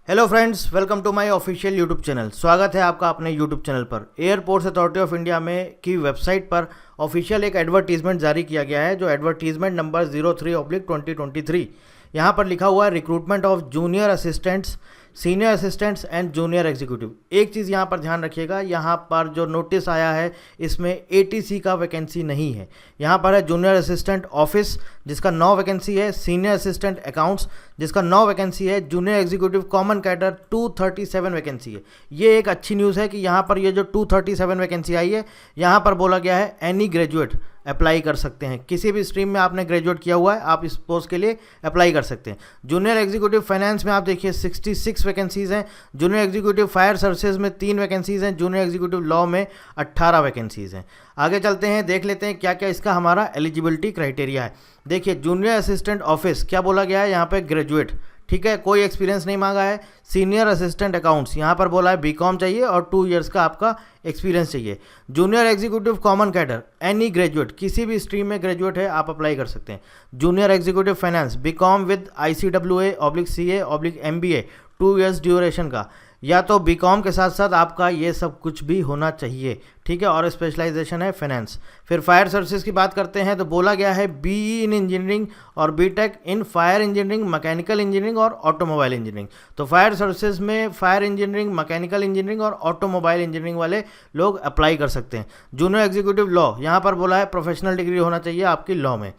Hello friends, welcome to my official YouTube channel. स्वागत है आपका अपने यूट्यूब चैनल पर। एयरपोर्ट्स अथॉरिटी ऑफ इंडिया में की वेबसाइट पर ऑफिशियल एक एडवर्टीजमेंट जारी किया गया है, जो एडवर्टीजमेंट नंबर 03/2023। यहाँ पर लिखा हुआ है recruitment of junior assistants, senior assistants and junior executive. एक चीज़ यहाँ पर ध्यान रखिएगा, यहाँ पर जो नोटिस आया है इसमें एटीसी का वैकेंसी नहीं है। यहाँ पर है जूनियर असिस्टेंट ऑफिस जिसका 9 वैकेंसी है, सीनियर असिस्टेंट अकाउंट्स जिसका 9 वैकेंसी है, junior executive common cadre 237 vacancy है। ये एक अच्छी न्यूज़ है कि यहाँ पर ये जो 237 वैकेंसी आई है, यहाँ पर बोला गया है एनी ग्रेजुएट अप्लाई कर सकते हैं। किसी भी स्ट्रीम में आपने ग्रेजुएट किया हुआ है, आप इस पोस्ट के लिए अप्लाई कर सकते हैं। जूनियर एग्जीक्यूटिव फाइनेंस में आप देखिए 66 वैकेंसीज़ हैं। जूनियर एग्जीक्यूटिव फायर सर्विसेज में 3 वैकेंसीज़ हैं। जूनियर एग्जीक्यूटिव लॉ में 18 वैकेंसीज़ हैं। आगे चलते हैं, देख लेते हैं क्या क्या इसका हमारा एलिजिबिलिटी क्राइटेरिया है। देखिए, जूनियर असिस्टेंट ऑफिस क्या बोला गया है, यहाँ पे ग्रेजुएट, ठीक है, कोई एक्सपीरियंस नहीं मांगा है। सीनियर असिस्टेंट अकाउंट्स यहाँ पर बोला है बीकॉम चाहिए और 2 इयर्स का आपका एक्सपीरियंस चाहिए। Junior executive common cadre any graduate, किसी भी स्ट्रीम में ग्रेजुएट है आप अप्लाई कर सकते हैं। Junior executive finance BCom with ICWA/CA/MBA 2 years duration का, या तो बीकॉम के साथ साथ आपका ये सब कुछ भी होना चाहिए, ठीक है, और स्पेशलाइजेशन है फाइनेंस। फिर फायर सर्विसेज की बात करते हैं तो बोला गया है BE इन इंजीनियरिंग और BTech in fire engineering, mechanical engineering और ऑटोमोबाइल इंजीनियरिंग। तो फायर सर्विसेज में फायर इंजीनियरिंग, मैकेनिकल इंजीनियरिंग और ऑटोमोबाइल इंजीनियरिंग वाले लोग अप्लाई कर सकते हैं। जूनियर एग्जीक्यूटिव लॉ यहाँ पर बोला है प्रोफेशनल डिग्री होना चाहिए आपकी लॉ में,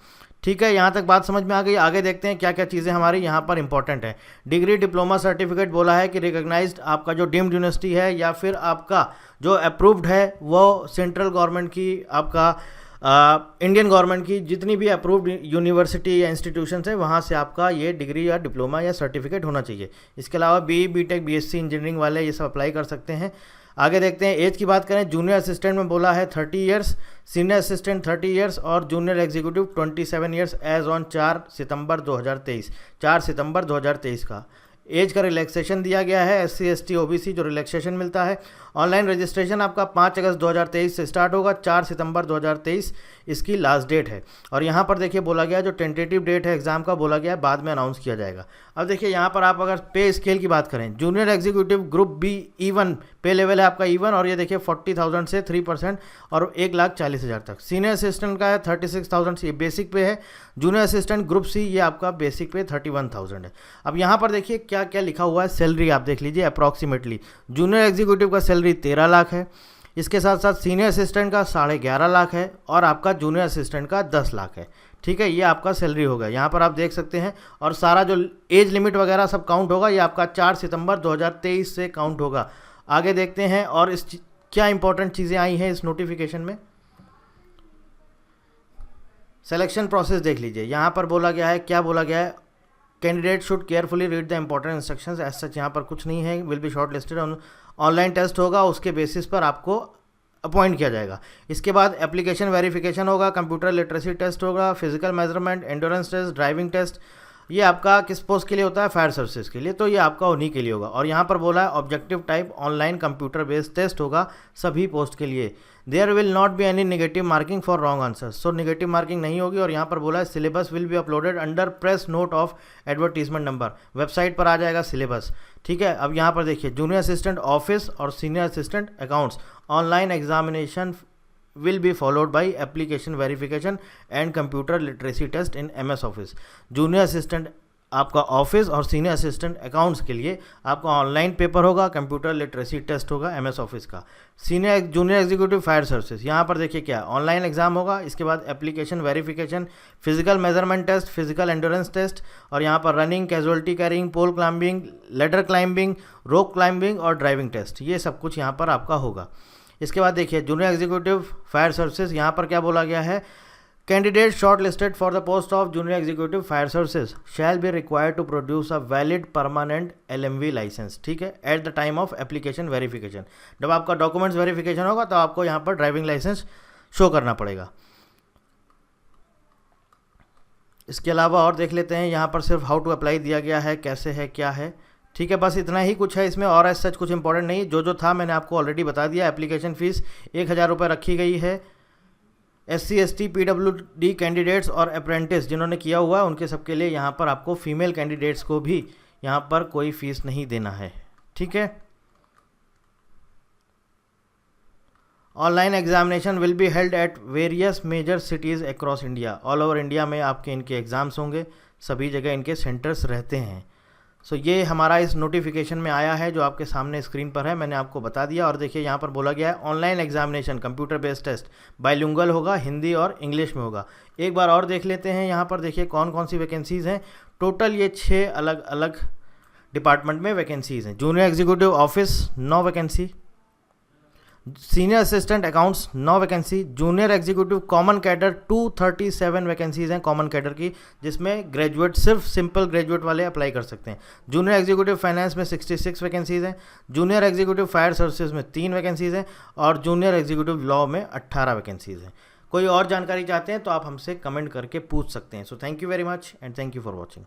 ठीक है। यहाँ तक बात समझ में आ गई। आगे देखते हैं क्या क्या चीज़ें हमारी यहाँ पर इंपॉर्टेंट है। डिग्री, डिप्लोमा, सर्टिफिकेट बोला है कि रिकॉग्नाइज्ड आपका जो डीम्ड यूनिवर्सिटी है या फिर आपका जो अप्रूव्ड है वो सेंट्रल गवर्नमेंट की, आपका इंडियन गवर्नमेंट की जितनी भी अप्रूव्ड यूनिवर्सिटी या इंस्टीट्यूशंस है वहाँ से आपका ये डिग्री या डिप्लोमा या सर्टिफिकेट होना चाहिए। इसके अलावा BE, BTech, BSc इंजीनियरिंग वाले ये सब अप्लाई कर सकते हैं। आगे देखते हैं, एज की बात करें, जूनियर असिस्टेंट में बोला है 30 इयर्स, सीनियर असिस्टेंट 30 इयर्स और junior executive 27 years age on 4 सितंबर 2023 का। एज का रिलैक्सेशन दिया गया है, SC, ST, OBC जो रिलैक्सेशन मिलता है। ऑनलाइन रजिस्ट्रेशन आपका 5 अगस्त 2023 से स्टार्ट होगा, 4 सितंबर 2023 इसकी लास्ट डेट है। और यहाँ पर देखिए बोला गया जो टेंटेटिव डेट है एग्जाम का, बोला गया है बाद में अनाउंस किया जाएगा। अब देखिए यहाँ पर आप अगर पे स्केल की बात करें, junior executive group B E1 पे लेवल है आपका E1 और ये देखिए 40,000 से 3% और 1,40,000 तक। सीनियर असिस्टेंट का है 36,000 ये बेसिक पे है। जूनियर असिस्टेंट ग्रुप C ये आपका बेसिक पे 31,000 है। अब यहाँ पर देखिए क्या क्या लिखा हुआ है, सैलरी आप देख लीजिए अप्रॉक्सीमेटली। जूनियर एग्जीक्यूटिव का सैलरी 13 लाख है, इसके साथ साथ सीनियर असिस्टेंट का 11.5 लाख है और आपका जूनियर असिस्टेंट का 10 लाख है, ठीक है। ये आपका सैलरी होगा, यहाँ पर आप देख सकते हैं। और सारा जो एज लिमिट वगैरह सब काउंट होगा, ये आपका 4 सितंबर 2023 से काउंट होगा। आगे देखते हैं और इस क्या इंपॉर्टेंट चीज़ें आई हैं इस नोटिफिकेशन में। सिलेक्शन प्रोसेस देख लीजिए, यहाँ पर बोला गया है, क्या बोला गया है, candidate should carefully read the important instructions. As such यहाँ पर कुछ नहीं है, will be shortlisted. Online test होगा, उसके बेसिस पर आपको अपॉइंट किया जाएगा। इसके बाद एप्लीकेशन वेरिफिकेशन होगा, कंप्यूटर लिटरेसी टेस्ट होगा, physical measurement, endurance test, driving test. ये आपका किस पोस्ट के लिए होता है, फायर सर्विसेज के लिए, तो ये आपका उन्हीं के लिए होगा। और यहाँ पर बोला है objective type online computer based test होगा सभी पोस्ट के लिए। There will not be any negative marking for wrong answer, so negative marking नहीं होगी। और यहाँ पर बोला है syllabus will be uploaded under press note of advertisement number, website पर आ जाएगा सिलेबस, ठीक है। अब यहाँ पर देखिए जूनियर असिस्टेंट ऑफिस और senior assistant accounts online examination will be followed by application verification and computer literacy test in MS Office। Junior assistant आपका ऑफिस और सीनियर असिस्टेंट अकाउंट्स के लिए आपका ऑनलाइन पेपर होगा, कंप्यूटर लिटरेसी टेस्ट होगा MS office का। Junior executive fire services, यहाँ पर देखिए क्या ऑनलाइन एग्जाम होगा, इसके बाद application verification, physical measurement test, physical endurance test और यहाँ पर running, casualty carrying, pole climbing, ladder climbing, rock climbing और ड्राइविंग टेस्ट, ये सब कुछ यहाँ पर आपका होगा। इसके बाद देखिए जूनियर एग्जीक्यूटिव फायर सर्विसेज, यहाँ पर क्या बोला गया है, candidate shortlisted for the post of junior executive fire services shall be required to produce a valid permanent LMV licence, ठीक है, at the time of application verification. जब आपका डॉक्यूमेंट्स वेरिफिकेशन होगा तो आपको यहाँ पर ड्राइविंग लाइसेंस शो करना पड़ेगा। इसके अलावा और देख लेते हैं, यहाँ पर सिर्फ हाउ टू अप्लाई दिया गया है, कैसे है क्या है, ठीक है, बस इतना ही कुछ है इसमें और एज सच कुछ इंपॉर्टेंट नहीं। जो था मैंने आपको ऑलरेडी बता दिया। एप्लीकेशन फ़ीस 1,000 रुपये रखी गई है। SC ST PWD कैंडिडेट्स और अप्रेंटिस जिन्होंने किया हुआ है उनके सबके लिए यहाँ पर आपको फीमेल कैंडिडेट्स को भी यहाँ पर कोई फीस नहीं देना है, ठीक है। Online examination will be held at various major cities across India. All over India में आपके इनके एग्ज़ाम्स होंगे, सभी जगह इनके सेंटर्स रहते हैं। सो ये हमारा इस नोटिफिकेशन में आया है जो आपके सामने स्क्रीन पर है, मैंने आपको बता दिया। और देखिए यहाँ पर बोला गया है online examination computer based test bilingual होगा, हिंदी और इंग्लिश में होगा। एक बार और देख लेते हैं, यहाँ पर देखिए कौन कौन सी वैकेंसीज़ हैं। टोटल ये 6 अलग अलग डिपार्टमेंट में वैकेंसीज़ हैं। Junior executive office 9 vacancy, senior assistant accounts 9 vacancy, junior executive common cadre 237 vacancies हैं कॉमन कैडर की, जिसमें ग्रेजुएट, सिर्फ सिंपल ग्रेजुएट वाले अप्लाई कर सकते हैं। जूनियर एग्जीक्यूटिव फाइनेंस में 66 वैकेंसीज़ हैं, जूनियर एग्जीक्यूटिव फायर सर्विसेज में 3 वैकेंसीज़ हैं और जूनियर एग्जीक्यूटिव लॉ में 18 वैकेंसीज़ हैं। कोई और जानकारी चाहते हैं तो आप हमसे कमेंट करके पूछ सकते हैं। So thank you very much and thank you for watching.